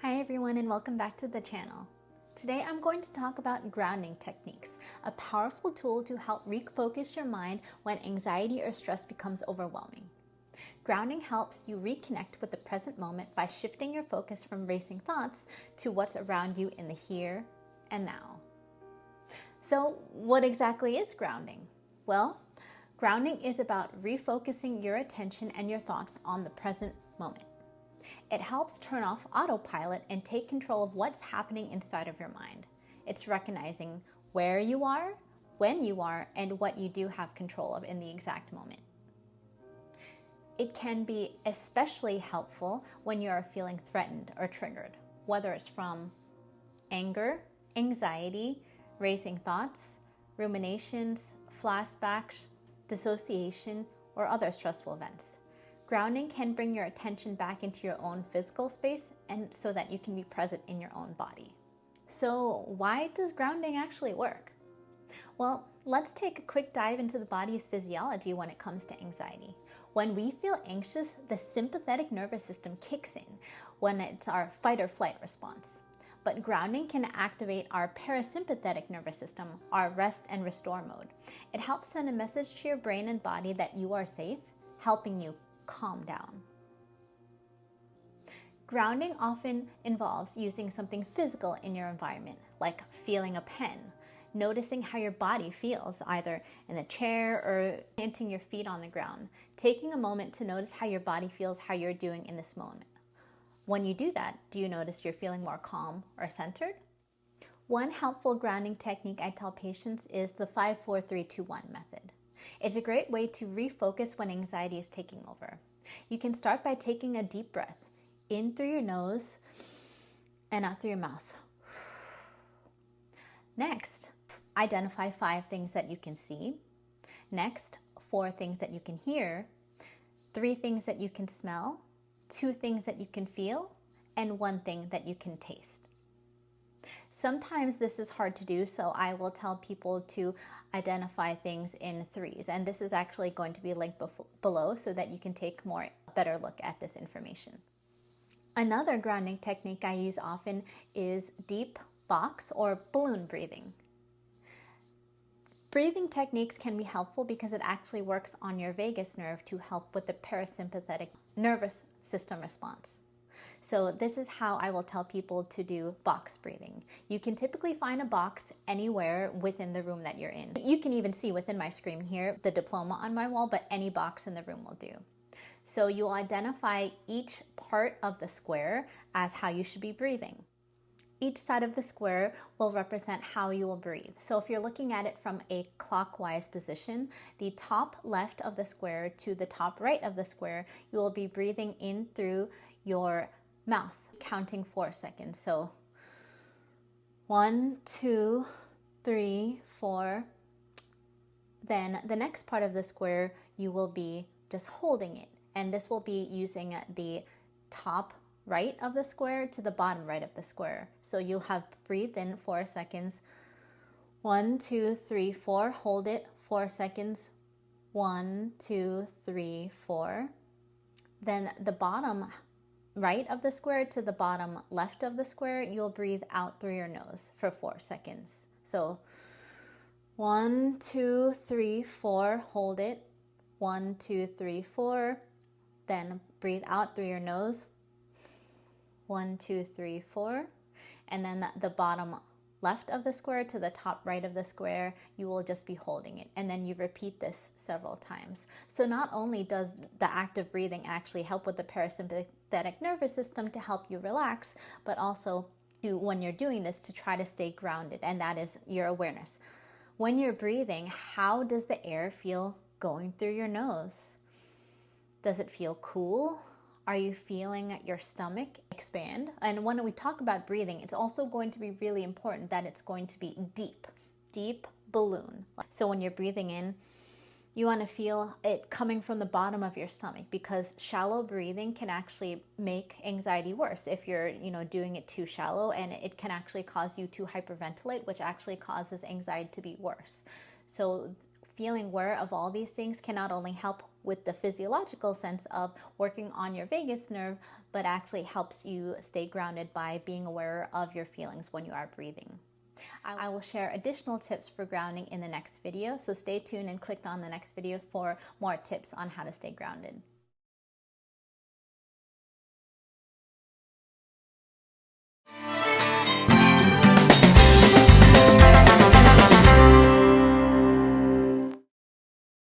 Hi everyone and welcome back to the channel. Today I'm going to talk about grounding techniques, a powerful tool to help refocus your mind when anxiety or stress becomes overwhelming. Grounding helps you reconnect with the present moment by shifting your focus from racing thoughts to what's around you in the here and now. So what exactly is grounding? Well, grounding is about refocusing your attention and your thoughts on the present moment. It helps turn off autopilot and take control of what's happening inside of your mind. It's recognizing where you are, when you are, and what you do have control of in the exact moment. It can be especially helpful when you are feeling threatened or triggered, whether it's from anger, anxiety, racing thoughts, ruminations, flashbacks, dissociation, or other stressful events. Grounding can bring your attention back into your own physical space and so that you can be present in your own body. So why does grounding actually work? Well, let's take a quick dive into the body's physiology when it comes to anxiety. When we feel anxious, the sympathetic nervous system kicks in when it's our fight or flight response. But grounding can activate our parasympathetic nervous system, our rest and restore mode. It helps send a message to your brain and body that you are safe, helping you calm down. Grounding often involves using something physical in your environment, like feeling a pen, noticing how your body feels, either in the chair or planting your feet on the ground, taking a moment to notice how your body feels, how you're doing in this moment. When you do that, do you notice you're feeling more calm or centered? One helpful grounding technique I tell patients is the 5-4-3-2-1 method. It's a great way to refocus when anxiety is taking over. You can start by taking a deep breath in through your nose and out through your mouth. Next, identify 5 things that you can see. Next, 4 things that you can hear, 3 things that you can smell, 2 things that you can feel, and 1 thing that you can taste. Sometimes this is hard to do, so I will tell people to identify things in 3s, and this is actually going to be linked below so that you can take a better look at this information. Another grounding technique I use often is deep box or balloon breathing. Breathing techniques can be helpful because it actually works on your vagus nerve to help with the parasympathetic nervous system response. So this is how I will tell people to do box breathing. You can typically find a box anywhere within the room that you're in. You can even see within my screen here the diploma on my wall, but any box in the room will do. So you'll identify each part of the square as how you should be breathing. Each side of the square will represent how you will breathe. So if you're looking at it from a clockwise position, the top left of the square to the top right of the square, you will be breathing in through your mouth, counting 4 seconds. So 1, 2, 3, 4. Then the next part of the square, you will be just holding it. And this will be using the top right of the square to the bottom right of the square. So you'll have breathed in 4 seconds. 1, 2, 3, 4. Hold it 4 seconds. 1, 2, 3, 4. Then the bottom right of the square to the bottom left of the square, you'll breathe out through your nose for 4 seconds. So 1, 2, 3, 4. Hold it. 1, 2, 3, 4. Then breathe out through your nose. 1, 2, 3, 4. And then the bottom left of the square to the top right of the square, you will just be holding it. And then you repeat this several times. So not only does the act of breathing actually help with the parasympathetic nervous system to help you relax, but also when you're doing this to try to stay grounded, and that is your awareness. When you're breathing, how does the air feel going through your nose? Does it feel cool? Are you feeling your stomach expand? And when we talk about breathing, it's also going to be really important that it's going to be deep balloon. So when you're breathing in, you want to feel it coming from the bottom of your stomach, because shallow breathing can actually make anxiety worse if you're, doing it too shallow, and it can actually cause you to hyperventilate, which actually causes anxiety to be worse. So feeling aware of all these things can not only help with the physiological sense of working on your vagus nerve, but actually helps you stay grounded by being aware of your feelings when you are breathing. I will share additional tips for grounding in the next video, so stay tuned and click on the next video for more tips on how to stay grounded.